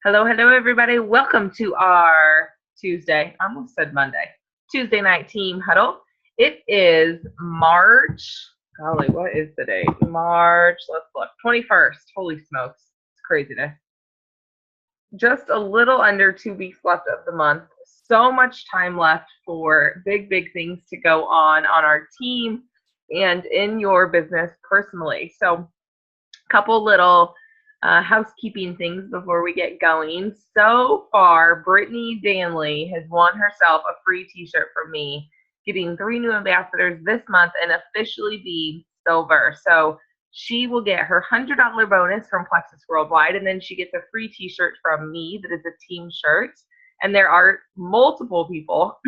Hello, hello, everybody. Welcome to our Tuesday, I almost said Monday, Tuesday night team huddle. It is March, golly, what is the date? March, let's look, 21st. Holy smokes, it's craziness. Just a little under 2 weeks left of the month. So much time left for big, big things to go on our team and in your business personally. So couple little housekeeping things before we get going. So far, Brittany Danley has won herself a free t-shirt from me, getting 3 new ambassadors this month and officially be silver. So she will get her $100 bonus from Plexus Worldwide, and then she gets a free t-shirt from me that is a team shirt. And there are multiple people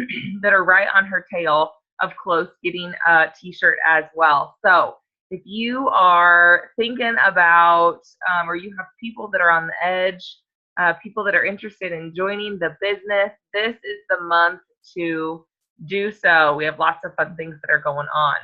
that are right on her tail of close getting a t-shirt as well. So if you are thinking about, or you have people that are on the edge, people that are interested in joining the business, this is the month to do so. We have lots of fun things that are going on.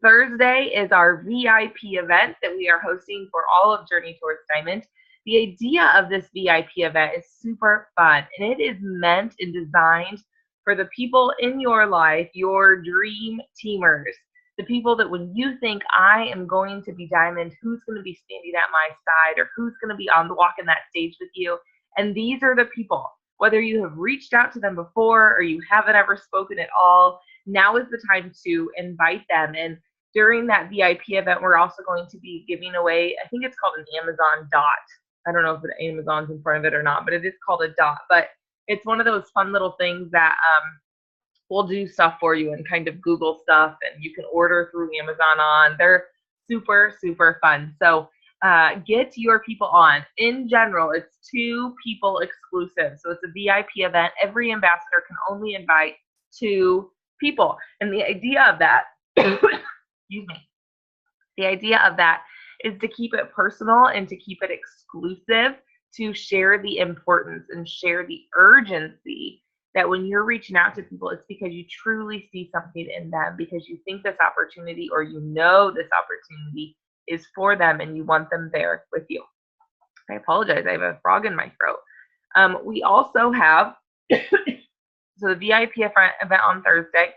Thursday is our VIP event that we are hosting for all of Journey Towards Diamond. The idea of this VIP event is super fun, and it is meant and designed for the people in your life, your dream teamers, the people that when you think I am going to be diamond, who's going to be standing at my side or who's going to be on the walking that stage with you. And these are the people, whether you have reached out to them before or you haven't ever spoken at all, now is the time to invite them. And during that VIP event, we're also going to be giving away, I think it's called an Amazon dot. I don't know if the Amazon's in front of it or not, but it is called a dot. But it's one of those fun little things that we'll do stuff for you and kind of Google stuff, and you can order through Amazon on. They're super, super fun. So get your people on. In general, it's 2 people exclusive. So it's a VIP event. Every ambassador can only invite 2 people. And the idea of that, excuse me, the idea of that is to keep it personal and to keep it exclusive, to share the importance and share the urgency that when you're reaching out to people, it's because you truly see something in them, because you think this opportunity or you know this opportunity is for them and you want them there with you. I apologize, I have a frog in my throat. We also have so the VIP event on Thursday,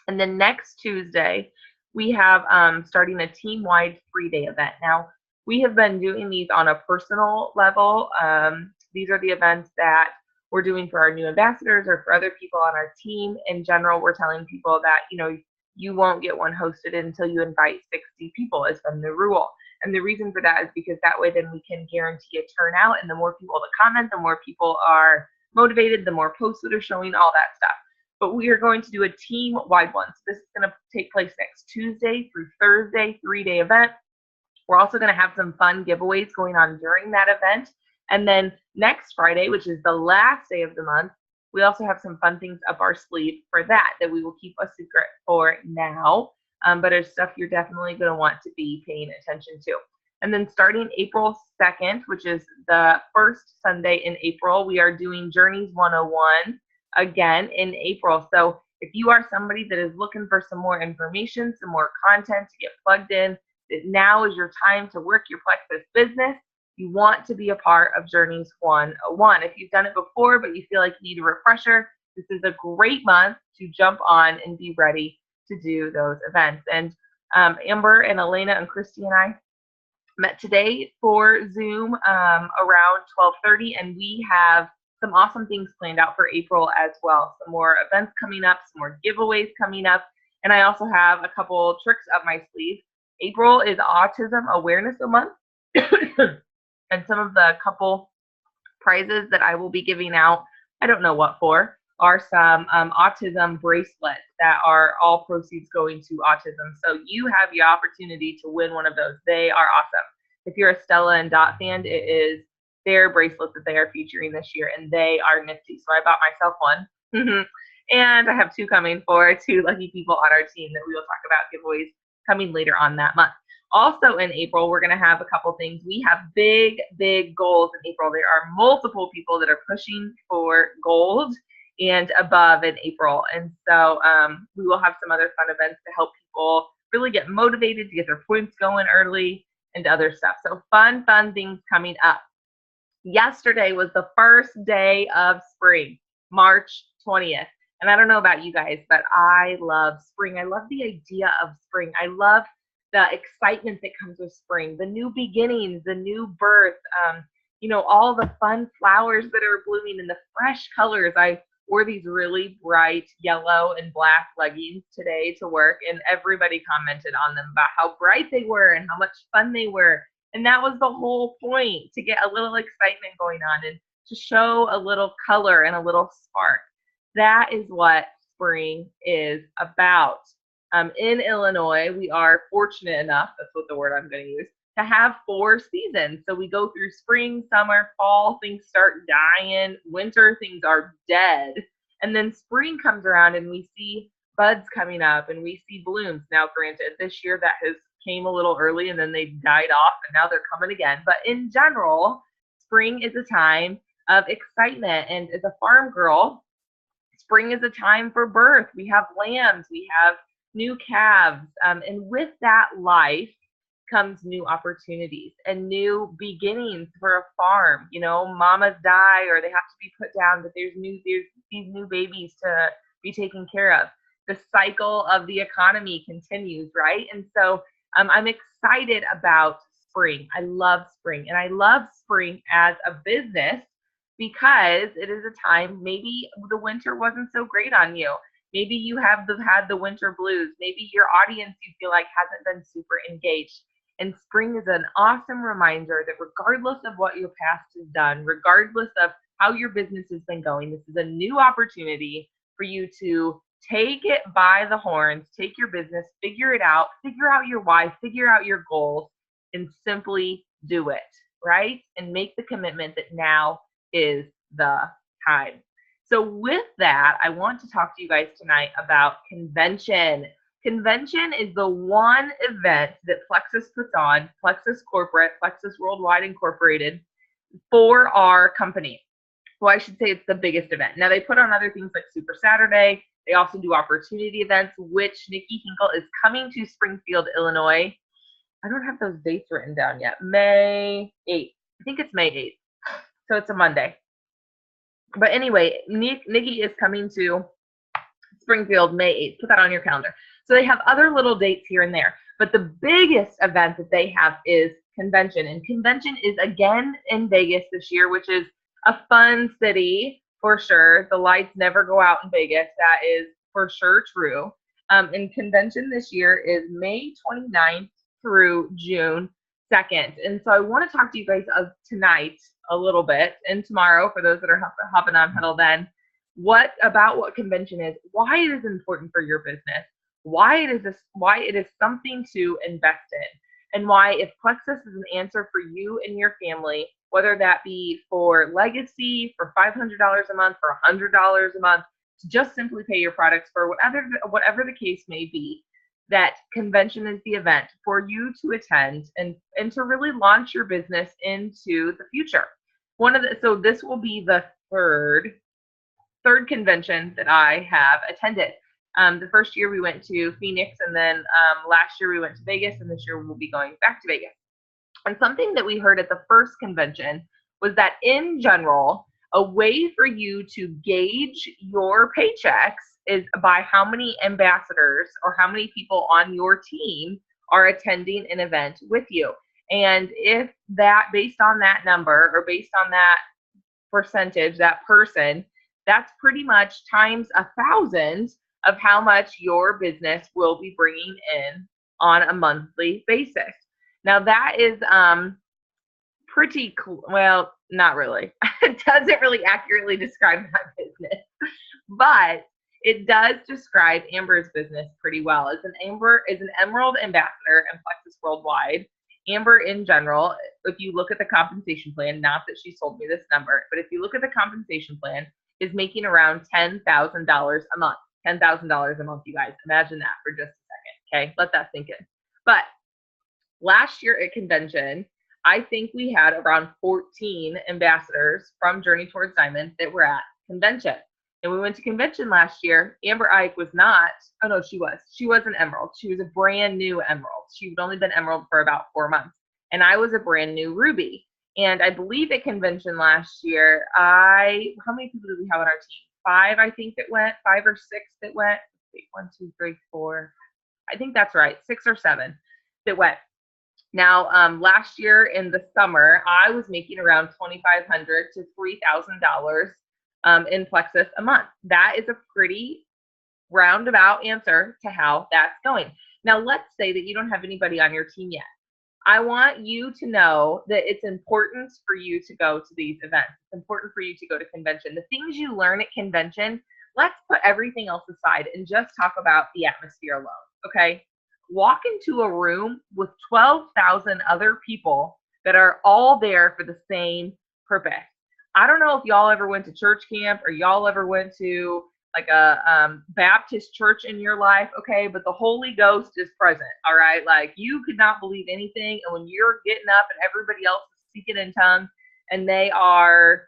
and then next Tuesday we have starting a team-wide 3-day event. Now, we have been doing these on a personal level. These are the events that we're doing for our new ambassadors or for other people on our team. In general, we're telling people that, you won't get one hosted until you invite 60 people has been the rule. And the reason for that is because that way then we can guarantee a turnout, and the more people that comment, the more people are motivated, the more posts that are showing, all that stuff. But we are going to do a team-wide one. So this is going to take place next Tuesday through Thursday, 3-day event. We're also going to have some fun giveaways going on during that event. And then next Friday, which is the last day of the month, we also have some fun things up our sleeve for that we will keep a secret for now. But it's stuff you're definitely going to want to be paying attention to. And then starting April 2nd, which is the first Sunday in April, we are doing Journeys 101 again in April. So if you are somebody that is looking for some more information, some more content to get plugged in, that now is your time to work your Plexus business, you want to be a part of Journeys 101. If you've done it before but you feel like you need a refresher, this is a great month to jump on and be ready to do those events. And Amber and Elena and Christy and I met today for Zoom around 12:30, and we have some awesome things planned out for April as well. Some more events coming up, some more giveaways coming up, and I also have a couple tricks up my sleeve. April is Autism Awareness Month, and some of the couple prizes that I will be giving out, I don't know what for, are some autism bracelets that are all proceeds going to autism. So you have the opportunity to win one of those. They are awesome. If you're a Stella and Dot fan, it is their bracelet that they are featuring this year, and they are nifty. So I bought myself one. And I have 2 coming for 2 lucky people on our team that we will talk about giveaways coming later on that month. Also in April, we're going to have a couple things. We have big, big goals in April. There are multiple people that are pushing for gold and above in April. And so we will have some other fun events to help people really get motivated to get their points going early and other stuff. So fun things coming up. Yesterday was the first day of spring, March 20th. And I don't know about you guys, but I love spring. I love the idea of spring. I love the excitement that comes with spring, the new beginnings, the new birth, all the fun flowers that are blooming and the fresh colors. I wore these really bright yellow and black leggings today to work, and everybody commented on them about how bright they were and how much fun they were. And that was the whole point, to get a little excitement going on and to show a little color and a little spark. That is what spring is about. In Illinois, we are fortunate enough, that's what the word I'm going to use, to have 4 seasons. So we go through spring, summer, fall, things start dying, winter, things are dead. And then spring comes around and we see buds coming up and we see blooms. Now, granted, this year that has came a little early and then they died off and now they're coming again. But in general, spring is a time of excitement. And as a farm girl, spring is a time for birth. We have lambs, we have new calves. And with that life comes new opportunities and new beginnings for a farm. Mamas die or they have to be put down, but there's these new babies to be taken care of. The cycle of the economy continues, right? And so I'm excited about spring. I love spring, and I love spring as a business because it is a time, maybe the winter wasn't so great on you. Maybe you have had the winter blues. Maybe your audience, you feel like, hasn't been super engaged. And spring is an awesome reminder that regardless of what your past has done, regardless of how your business has been going, this is a new opportunity for you to take it by the horns, take your business, figure it out, figure out your why, figure out your goals, and simply do it, right? And make the commitment that now is the time. So with that, I want to talk to you guys tonight about convention. Convention is the one event that Plexus puts on, Plexus Corporate, Plexus Worldwide Incorporated, for our company. Well, I should say it's the biggest event. Now, they put on other things like Super Saturday. They also do opportunity events, which Nikki Hinkle is coming to Springfield, Illinois. I don't have those dates written down yet. May 8th. I think it's May 8th. So it's a Monday. But anyway, Nikki is coming to Springfield May 8th. Put that on your calendar. So they have other little dates here and there. But the biggest event that they have is convention. And convention is again in Vegas this year, which is a fun city for sure. The lights never go out in Vegas. That is for sure true. And convention this year is May 29th through June 2nd. And so I want to talk to you guys tonight a little bit, and tomorrow for those that are hopping on Huddle then, what convention is, why it is important for your business, why it is something to invest in, and why if Plexus is an answer for you and your family, whether that be for legacy, for $500 a month, for $100 a month, to just simply pay your products for whatever the case may be, that convention is the event for you to attend and to really launch your business into the future. So this will be the third convention that I have attended. The first year we went to Phoenix, and then last year we went to Vegas, and this year we'll be going back to Vegas. And something that we heard at the first convention was that in general, a way for you to gauge your paychecks is by how many ambassadors or how many people on your team are attending an event with you. And if that, based on that number or based on that percentage, that person, that's pretty much times 1,000 of how much your business will be bringing in on a monthly basis. Now that is pretty cool. Well, not really. It doesn't really accurately describe my business, but it does describe Amber's business pretty well. As an Emerald ambassador in Plexus Worldwide, Amber in general, if you look at the compensation plan, not that she told me this number, but if you look at the compensation plan, is making around $10,000 a month. $10,000 a month, you guys. Imagine that for just a second, okay? Let that sink in. But last year at convention, I think we had around 14 ambassadors from Journey Towards Diamond that were at convention. And we went to convention last year. Amber Ike was not. Oh, no, she was. She was an Emerald. She was a brand new Emerald. She had only been Emerald for about 4 months. And I was a brand new Ruby. And I believe at convention last year, how many people did we have on our team? 5, I think, that went, 5 or 6 that went. Let's see, 1, 2, 3, 4. I think that's right, 6 or 7 that went. Now, last year in the summer, I was making around $2,500 to $3,000 in Plexus a month. That is a pretty roundabout answer to how that's going. Now, let's say that you don't have anybody on your team yet. I want you to know that it's important for you to go to these events. It's important for you to go to convention. The things you learn at convention, let's put everything else aside and just talk about the atmosphere alone, okay? Walk into a room with 12,000 other people that are all there for the same purpose. I don't know if y'all ever went to church camp or y'all ever went to like a Baptist church in your life, okay, but the Holy Ghost is present, all right? Like, you could not believe anything, and when you're getting up and everybody else is speaking in tongues and they are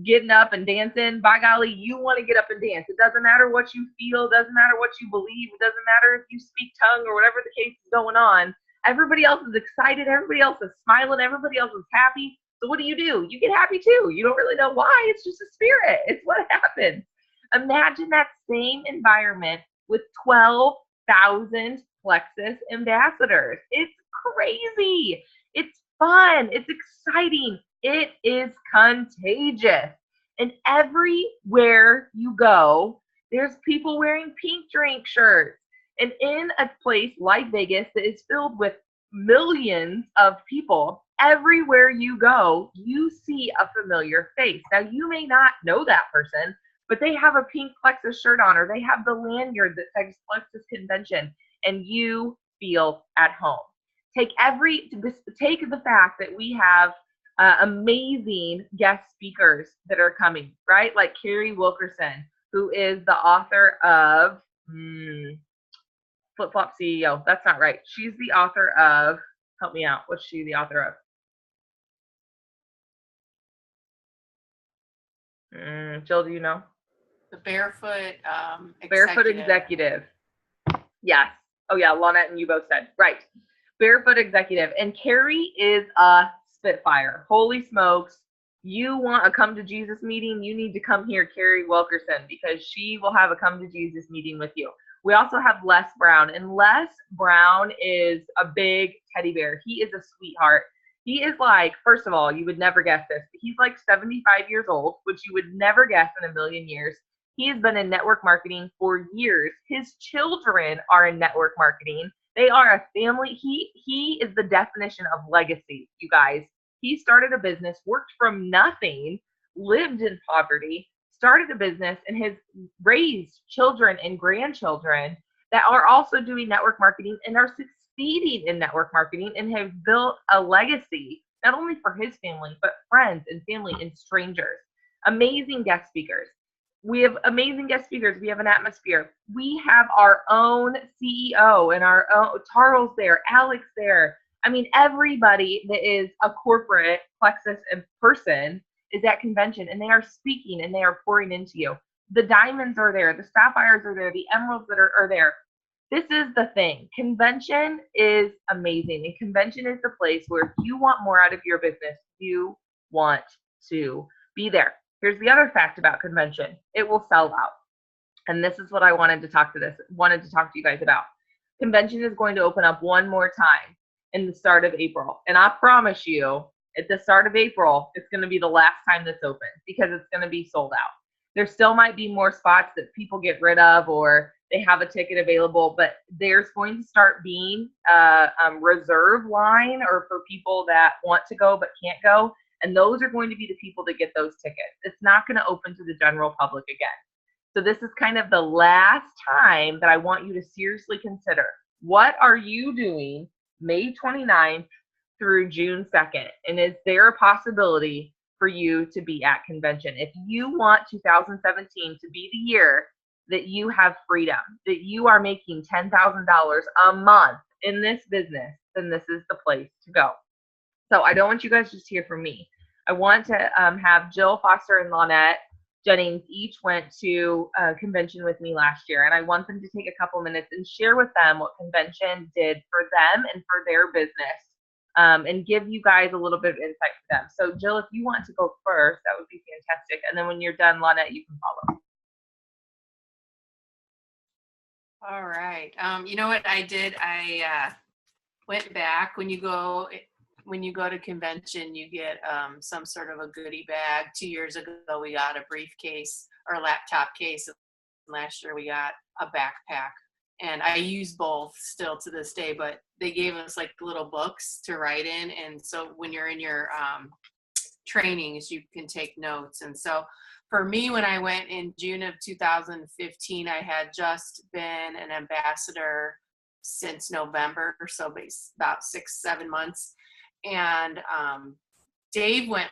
getting up and dancing, by golly, you want to get up and dance. It doesn't matter what you feel, doesn't matter what you believe, it doesn't matter if you speak tongue or whatever the case is going on. Everybody else is excited, everybody else is smiling, everybody else is happy. So what do? You get happy too. You don't really know why. It's just a spirit. It's what happens. Imagine that same environment with 12,000 Plexus ambassadors. It's crazy. It's fun. It's exciting. It is contagious. And everywhere you go, there's people wearing pink drink shirts. And in a place like Vegas that is filled with millions of people, everywhere you go, you see a familiar face. Now, you may not know that person, but they have a pink Plexus shirt on, or they have the lanyard that says Plexus Convention, and you feel at home. Take the fact that we have amazing guest speakers that are coming, right? Like Carrie Wilkerson, who is the author of Flip Flop CEO. That's not right. She's the author of, help me out. What's she the author of? Jill, do you know? The Barefoot Barefoot Executive. Yes. Oh yeah, Lonette and you both said. Right. Barefoot Executive. And Carrie is a spitfire. Holy smokes. You want a come to Jesus meeting, you need to come here, Carrie Wilkerson, because she will have a come to Jesus meeting with you. We also have Les Brown, and Les Brown is a big teddy bear. He is a sweetheart. He is like, first of all, you would never guess this, but he's like 75 years old, which you would never guess in a million years. He has been in network marketing for years. His children are in network marketing. They are a family. He is the definition of legacy, you guys. He started a business, worked from nothing, lived in poverty, started a business, and has raised children and grandchildren that are also doing network marketing and are succeeding in network marketing and have built a legacy, not only for his family, but friends and family and strangers. Amazing guest speakers. We have amazing guest speakers. We have an atmosphere. We have our own CEO and our own Charles there, Alex there. I mean, everybody that is a corporate Plexus person is at convention, and they are speaking and they are pouring into you. The diamonds are there. The sapphires are there. The emeralds that are there. This is the thing. Convention is amazing. And convention is the place where if you want more out of your business, you want to be there. Here's the other fact about convention. It will sell out. And this is what I wanted to talk to you guys about. Convention is going to open up one more time in the start of April. And I promise you, at the start of April, it's going to be the last time that's open because it's going to be sold out. There still might be more spots that people get rid of or they have a ticket available, but there's going to start being a reserve line or for people that want to go but can't go. And those are going to be the people that get those tickets. It's not going to open to the general public again. So this is kind of the last time that I want you to seriously consider. What are you doing May 29th through June 2nd? And is there a possibility for you to be at convention? If you want 2017 to be the year that you have freedom, that you are making $10,000 a month in this business, then this is the place to go. So I don't want you guys just to hear from me. I want to have Jill Foster and Lonette Jennings each went to a convention with me last year, and I want them to take a couple minutes and share with them what convention did for them and for their business and give you guys a little bit of insight for them. So Jill, if you want to go first, that would be fantastic. And then when you're done, Lynette, you can follow. All right. You know what I did? I went back. When you go to convention, you get some sort of a goodie bag. 2 years ago, we got a briefcase or a laptop case. Last year, we got a backpack. And I use both still to this day, but they gave us like little books to write in. And so when you're in your trainings, you can take notes. And so for me, when I went in June of 2015, I had just been an ambassador since November, so about 6-7 months. And Dave went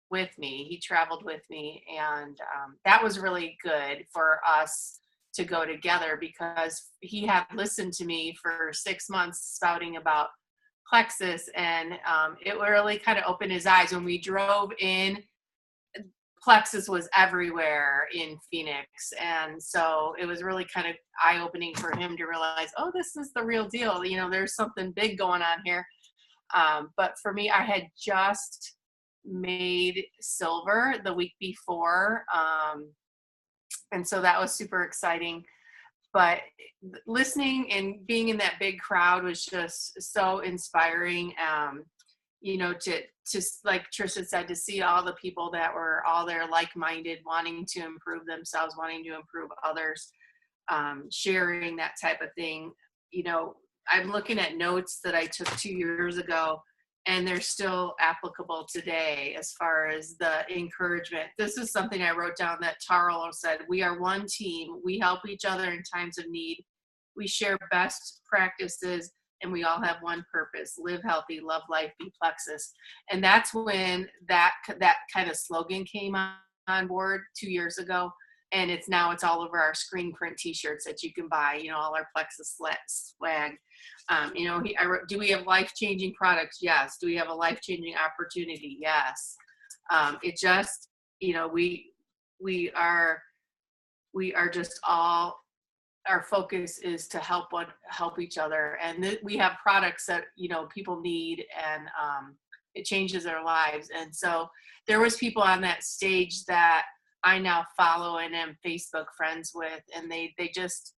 with me. He traveled with me, and that was really good for us to go together because he had listened to me for 6 months spouting about plexus, and it really kind of opened his eyes. When we drove in, plexus was everywhere in Phoenix, and so it was really kind of eye-opening for him to realize, oh, this is the real deal. You know, there's something big going on here. But for me, I had just made silver the week before, and so that was super exciting. But listening and being in that big crowd was just so inspiring. You know, to like Trisha said, to see all the people that were all there like-minded, wanting to improve themselves, wanting to improve others, sharing that type of thing. You know, I'm looking at notes that I took 2 years ago, and they're still applicable today as far as the encouragement. This is something I wrote down that Tarl said: we are one team. We help each other in times of need. We share best practices, and we all have one purpose: live healthy, love life, be plexus. And that's when that kind of slogan came on board 2 years ago. And it's all over our screen print t-shirts that you can buy, you know, all our plexus swag. You know, I wrote, do we have life-changing products? Yes. Do we have a life-changing opportunity? Yes. It just, you know, we are just all, our focus is to help each other. And we have products that, you know, people need, and it changes their lives. And so there was people on that stage that I now follow and am Facebook friends with, and they just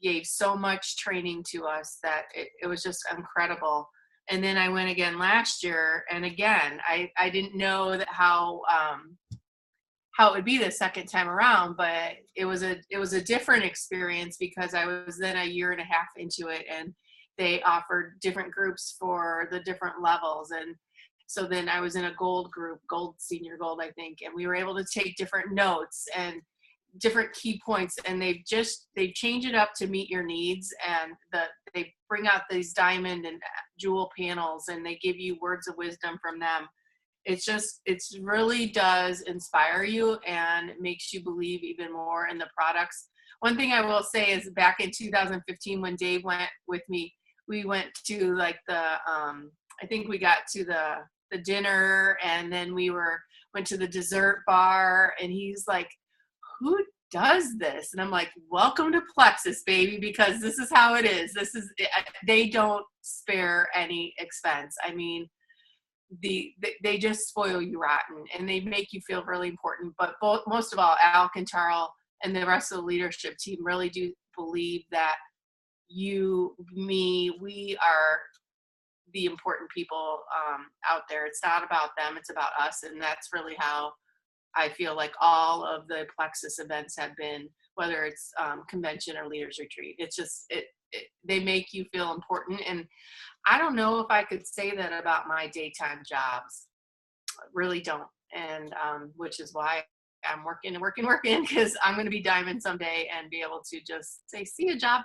gave so much training to us that it was just incredible. And then I went again last year, and again, I didn't know that how it would be the second time around, but it was a different experience because I was then a year and a half into it, and they offered different groups for the different levels. And so then I was in a gold group, senior gold, I think, and we were able to take different notes and different key points, and they change it up to meet your needs. And they bring out these diamond and jewel panels, and they give you words of wisdom from them. It really does inspire you and makes you believe even more in the products. One thing I will say is back in 2015, when Dave went with me, we went to like I think we got to the dinner, and then we went to the dessert bar, and he's like, who does this? And I'm like, welcome to Plexus, baby, because this is how it is. They don't spare any expense. I mean, they just spoil you rotten, and they make you feel really important. But most of all, Alec and Tarl and the rest of the leadership team really do believe that we are the important people out there. It's not about them, it's about us. And that's really how I feel like all of the Plexus events have been, whether it's convention or leaders retreat. It's just, they make you feel important. And I don't know if I could say that about my daytime jobs. I really don't. And which is why I'm working, because I'm going to be diamond someday and be able to just say, see a job.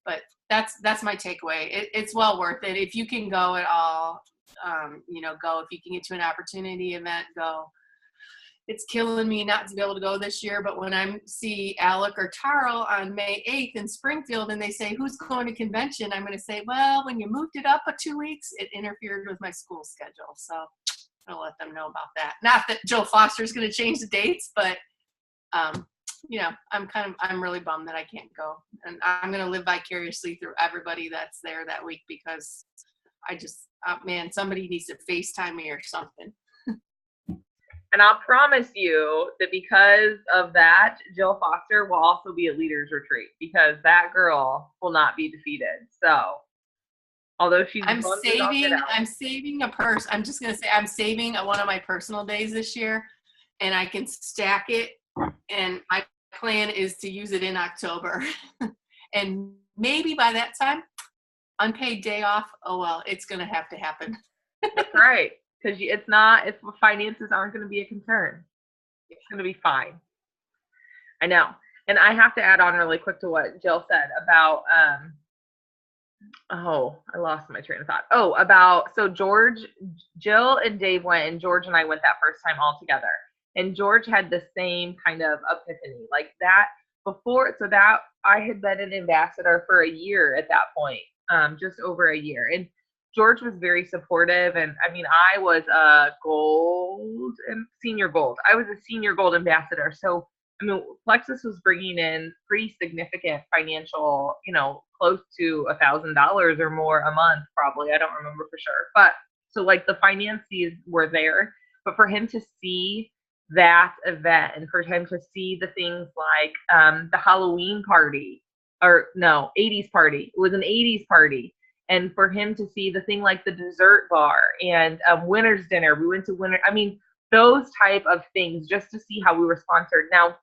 But that's my takeaway. It's well worth it. If you can go at all, go. If you can get to an opportunity event, go. It's killing me not to be able to go this year, but when I see Alec or Tarl on May 8th in Springfield and they say, who's going to convention? I'm going to say, well, when you moved it up 2 weeks, it interfered with my school schedule. So I'll let them know about that. Not that Joe Foster is going to change the dates, but I'm really bummed that I can't go. And I'm going to live vicariously through everybody that's there that week, because I just, man, somebody needs to FaceTime me or something. And I'll promise you that because of that, Jill Foster will also be at Leaders Retreat because that girl will not be defeated. So, although she's I'm saving a purse. I'm just going to say I'm saving one of my personal days this year, and I can stack it. And my plan is to use it in October. And maybe by that time, unpaid day off. Oh, well, it's going to have to happen. That's right. Because finances aren't going to be a concern. It's going to be fine. I know. And I have to add on really quick to what Jill said about, I lost my train of thought. So Jill and Dave went, and George and I went that first time all together. And George had the same kind of epiphany like that before. So that I had been an ambassador for a year at that point, just over a year. And George was very supportive. And I mean, I was a senior gold. I was a senior gold ambassador. So, I mean, Plexus was bringing in pretty significant financial, close to $1,000 or more a month, probably. I don't remember for sure. But so like the finances were there, but for him to see that event and for him to see the things like the Halloween party, or no, 80s party. It was an 80s party. And for him to see the thing like the dessert bar and winter's dinner, we went to those type of things just to see how we were sponsored. Now,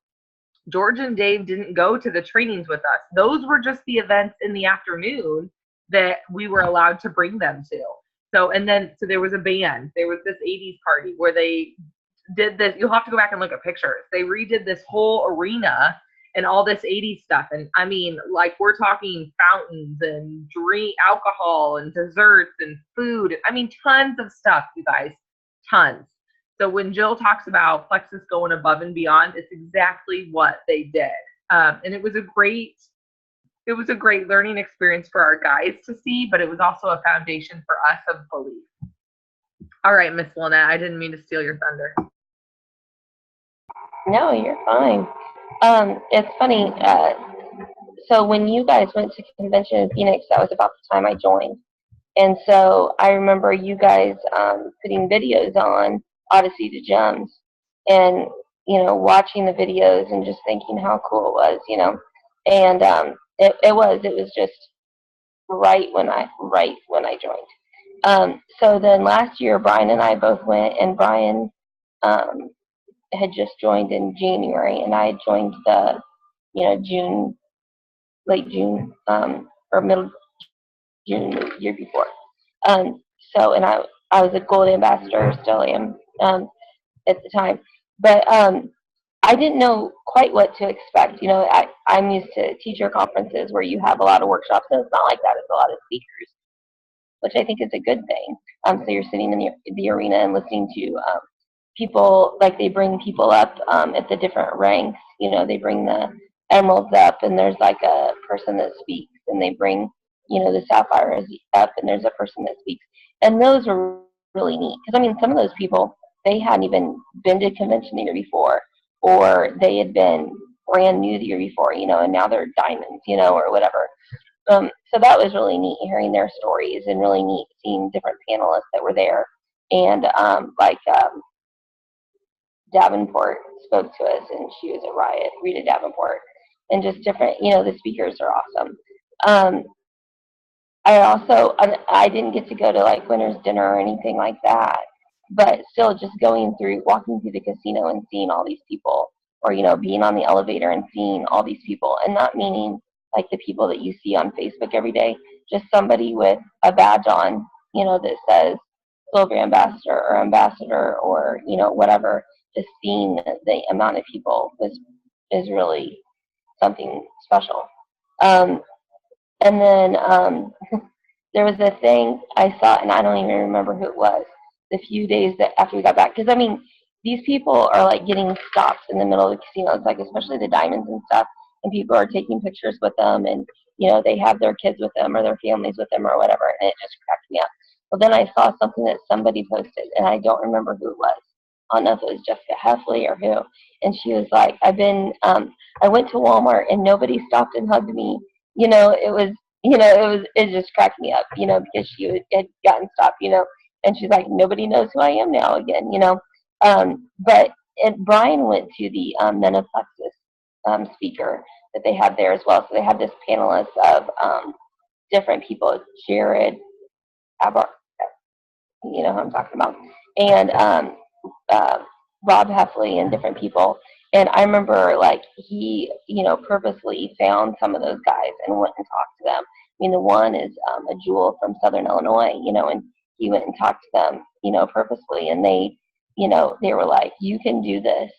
George and Dave didn't go to the trainings with us. Those were just the events in the afternoon that we were allowed to bring them to. So there was a band. There was this 80s party where they did this. You'll have to go back and look at pictures. They redid this whole arena and all this 80s stuff. And I mean, like we're talking fountains and alcohol and desserts and food. I mean, tons of stuff, you guys, tons. So when Jill talks about Plexus going above and beyond, it's exactly what they did. And it was a great learning experience for our guys to see, but it was also a foundation for us of belief. All right, Miss Lynette, I didn't mean to steal your thunder. No, you're fine. It's funny. So when you guys went to convention in Phoenix, that was about the time I joined. And so I remember you guys putting videos on Odyssey to Gems and, watching the videos and just thinking how cool it was, And it was just right when I joined. So then last year, Brian and I both went, and Brian had just joined in January, and I had joined the, late June, or middle June the year before. So, and I was a gold ambassador, still am, at the time. But I didn't know quite what to expect. I'm used to teacher conferences where you have a lot of workshops, and it's not like that. It's a lot of speakers, which I think is a good thing. So you're sitting in the arena and listening to people, like they bring people up at the different ranks. They bring the emeralds up, and there's like a person that speaks, and they bring the sapphires up, and there's a person that speaks. And those were really neat because some of those people, they hadn't even been to convention the year before, or they had been brand new the year before, and now they're diamonds, or whatever. So that was really neat hearing their stories, and really neat seeing different panelists that were there. And Davenport spoke to us, and she was a riot, Rita Davenport, and just different, the speakers are awesome. I didn't get to go to like winter's dinner or anything like that, but still just walking through the casino and seeing all these people, or, being on the elevator and seeing all these people, and not meaning like the people that you see on Facebook every day, just somebody with a badge on, that says Silver Ambassador or whatever. Just seeing the amount of people is really something special. And then there was a thing I saw, and I don't even remember who it was, the few days that after we got back. Because, these people are like getting stopped in the middle of the casino. It's like, especially the diamonds and stuff, and people are taking pictures with them, and, they have their kids with them or their families with them or whatever, and it just cracked me up. Well, then I saw something that somebody posted, and I don't remember who it was. I don't know if it was Jessica Heffley or who. And she was like, I went to Walmart and nobody stopped and hugged me. It was it just cracked me up, because she had gotten stopped, and she's like, nobody knows who I am now again, but Brian went to the Nanoplexus speaker that they had there as well. So they had this panelist of different people, Jared Abar, you know who I'm talking about, and uh, Rob Heffley and different people. And I remember, like, he, purposely found some of those guys and went and talked to them. I mean, the one is a Jewel from Southern Illinois, and he went and talked to them, purposely, and they were like, you can do this,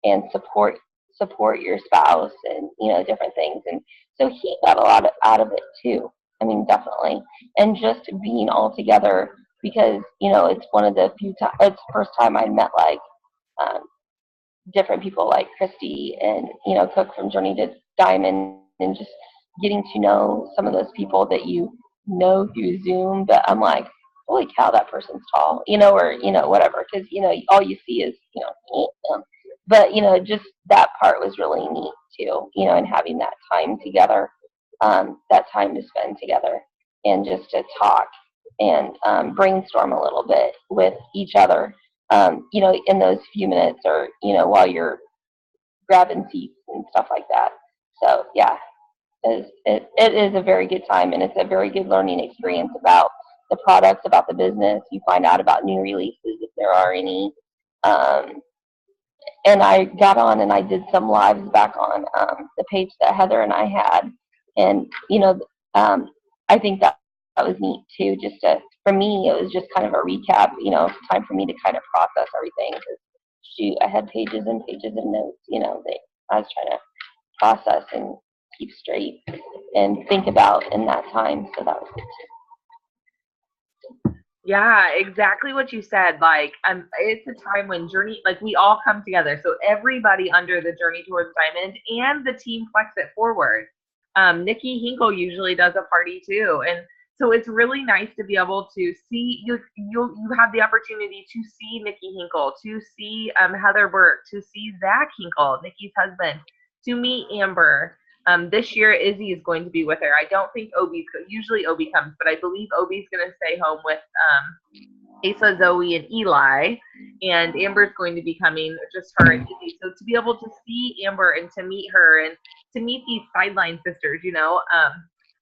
and support your spouse and, different things. And so he got a lot out of it too. I mean, definitely. And just being all together, because, it's one of the few times, it's the first time I met, like, um, different people like Christy and, Cook from Journey to Diamond, and just getting to know some of those people that you know through Zoom. But I'm like, holy cow, that person's tall, or, whatever. Because, all you see is, them. But, just that part was really neat too, and having that time together, that time to spend together and just to talk and brainstorm a little bit with each other, in those few minutes, or, while you're grabbing seats and stuff like that. So, yeah, it is a very good time, and it's a very good learning experience about the products, about the business. You find out about new releases if there are any. And I got on and I did some lives back on the page that Heather and I had. And, I think that was neat too. For me, it was just kind of a recap, time for me to kind of process everything. Because, shoot, I had pages and pages of notes, that I was trying to process and keep straight and think about in that time. So that was good too. Yeah, exactly what you said. Like, it's a time when like, we all come together. So everybody under the Journey Towards Diamond and the team Flex It Forward. Nikki Hinkle usually does a party too, and so it's really nice to be able to see you. You have the opportunity to see Nikki Hinkle, to see Heather Burke, to see Zach Hinkle, Nikki's husband, to meet Amber. This year, Izzy is going to be with her. I don't think usually Obi comes, but I believe Obi's going to stay home with Asa, Zoe, and Eli, and Amber's going to be coming, just her and Izzy. So to be able to see Amber and to meet her and to meet these sideline sisters,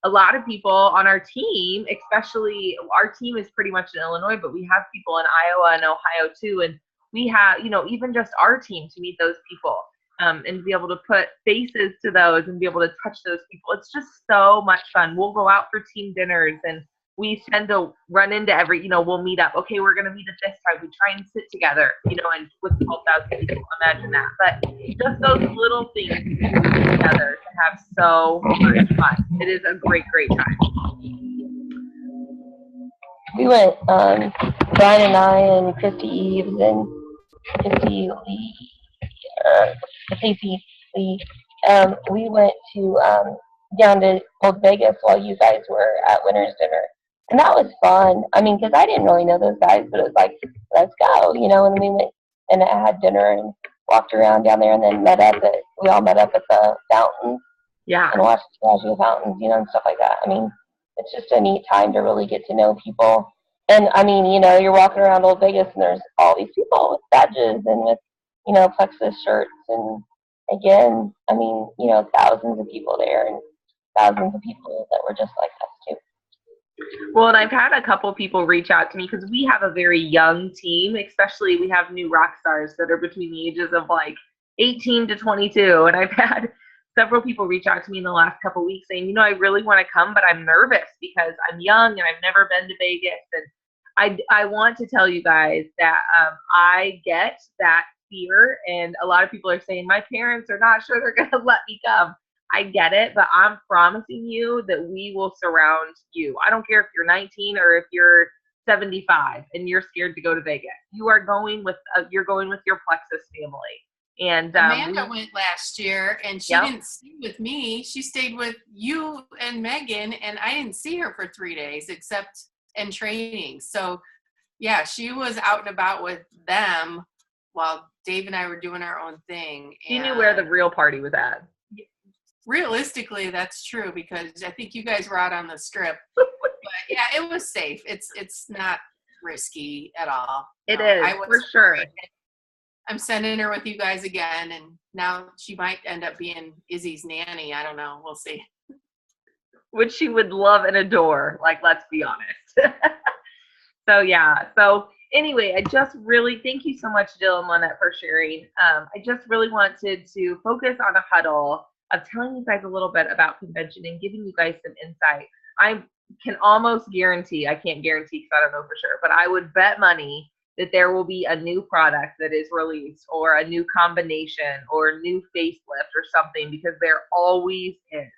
a lot of people on our team, especially our team is pretty much in Illinois, but we have people in Iowa and Ohio too, and we have, even just our team to meet those people. And to be able to put faces to those and be able to touch those people. It's just so much fun. We'll go out for team dinners, and we tend to run into we'll meet up. Okay, we're going to meet at this time. We try and sit together, and with 12,000 people, imagine that. But just those little things together to have so much fun. It is a great, great time. We went, Brian and I and Christy Eves and Christy Lee, Stacey Lee, we went to down to Old Vegas while you guys were at Winter's Dinner, and that was fun. I mean, because I didn't really know those guys, but it was like, let's go, and we went and had dinner and walked around down there, and then we all met up at the fountains, and watched the Bellagio fountains, and stuff like that. I mean, it's just a neat time to really get to know people. And I mean, you're walking around Old Vegas and there's all these people with badges and with, Plexus shirts. And again, I mean, thousands of people there and thousands of people that were just like us too. Well, and I've had a couple people reach out to me because we have a very young team, especially we have new rock stars that are between the ages of like 18 to 22. And I've had several people reach out to me in the last couple of weeks saying, I really want to come, but I'm nervous because I'm young and I've never been to Vegas. And I want to tell you guys that I get that fear, and a lot of people are saying my parents are not sure they're going to let me come. I get it, but I'm promising you that we will surround you. I don't care if you're 19 or if you're 75 and you're scared to go to Vegas. You are going with your Plexus family. And Amanda went last year, and she didn't stay with me. She stayed with you and Megan, and I didn't see her for 3 days except in training. So, yeah, she was out and about with them while Dave and I were doing our own thing. She knew where the real party was at. realistically, that's true because I think you guys were out on the strip. But yeah, it was safe. It's not risky at all. It No, is, I was for sure. afraid. I'm sending her with you guys again, and now she might end up being Izzy's nanny. I don't know. We'll see. Which she would love and adore. Like, let's be honest. So yeah. So anyway, I just really thank you so much, Jill and Lynette, for sharing. I just really wanted to focus on a huddle of telling you guys a little bit about convention and giving you guys some insight. I can almost guarantee, I can't guarantee because I don't know for sure, but I would bet money that there will be a new product that is released or a new combination or a new facelift or something, because there always is.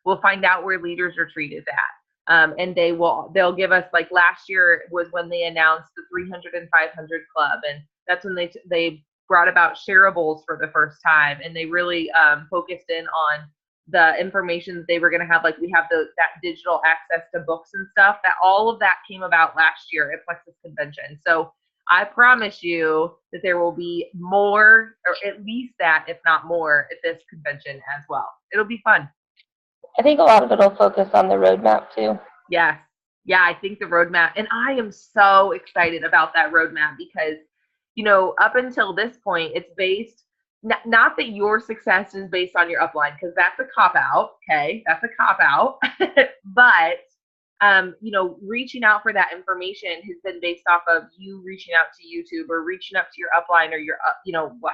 We'll find out where Leaders Retreat is at. And they'll give us, like last year was when they announced the 300 and 500 club. And that's when they brought about shareables for the first time. And they really focused in on the information that they were going to have. Like we have that digital access to books and stuff, that all of that came about last year at Plexus Convention. So I promise you that there will be more, or at least that, if not more, at this convention as well. It'll be fun. I think a lot of it will focus on the roadmap too. Yes. Yeah, I think the roadmap, and I am so excited about that roadmap because, up until this point, it's based, not that your success is based on your upline, because that's a cop-out, okay? That's a cop-out. But, reaching out for that information has been based off of you reaching out to YouTube or reaching up to your upline or your,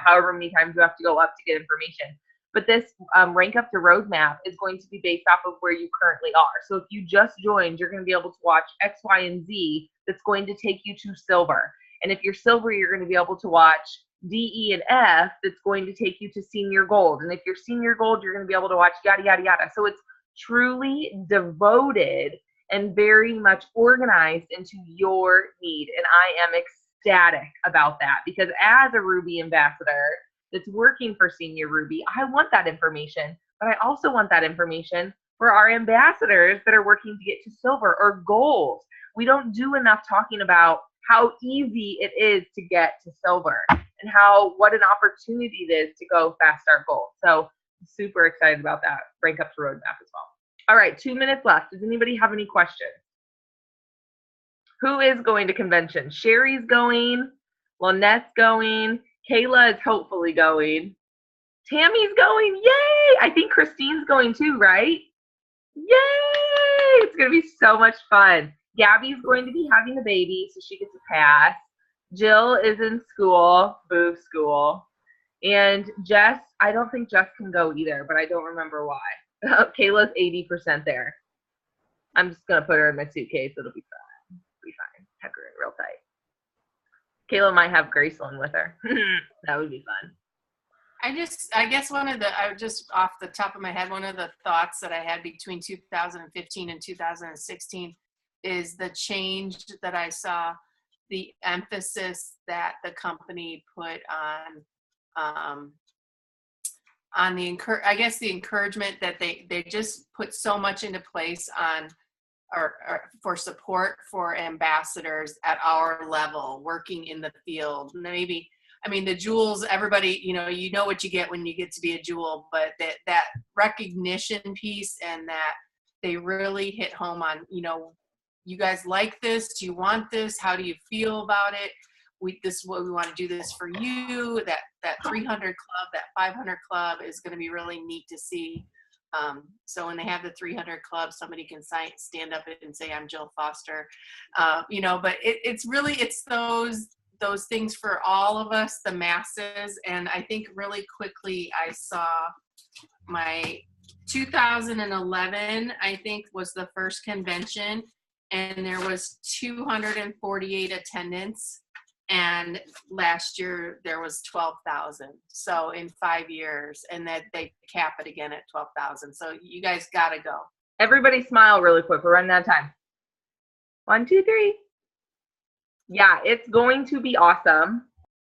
however many times you have to go up to get information. But this Rank Up to Roadmap is going to be based off of where you currently are. So if you just joined, you're going to be able to watch X, Y, and Z that's going to take you to silver. And if you're silver, you're going to be able to watch D, E, and F that's going to take you to senior gold. And if you're senior gold, you're going to be able to watch yada, yada, yada. So it's truly devoted and very much organized into your need. And I am ecstatic about that because as a Ruby ambassador that's working for Senior Ruby, I want that information, but I also want that information for our ambassadors that are working to get to silver or gold. We don't do enough talking about how easy it is to get to silver and what an opportunity it is to go fast start gold. So I'm super excited about that Rank Up to Roadmap as well. All right, 2 minutes left. Does anybody have any questions? Who is going to convention? Sherry's going, Lynette's going, Kayla is hopefully going. Tammy's going. Yay! I think Christine's going too, right? Yay! It's going to be so much fun. Gabby's going to be having a baby, so she gets a pass. Jill is in school. Boo, school. And Jess, I don't think Jess can go either, but I don't remember why. Kayla's 80% there. I'm just going to put her in my suitcase. It'll be fine. It'll be fine. Tuck her in real tight. Kayla might have Graceland with her. That would be fun. I guess just off the top of my head, one of the thoughts that I had between 2015 and 2016 is the change that I saw, the emphasis that the company put on the encouragement that they just put so much into place on or for support for ambassadors at our level working in the field. Maybe, I mean, the jewels, everybody, you know what you get when you get to be a jewel, but that recognition piece and that they really hit home on, you guys like this? Do you want this? How do you feel about it? This is what we want to do this for you. That 300 club, that 500 club is going to be really neat to see. So when they have the 300 club, somebody can stand up and say, I'm Jill Foster, but it's those things for all of us, the masses. And I think really quickly I saw my 2011, I think was the first convention, and there was 248 attendants. And last year there was 12,000. So in 5 years, and that they cap it again at 12,000. So you guys got to go. Everybody smile really quick. We're running out of time. 1, 2, 3. Yeah, it's going to be awesome.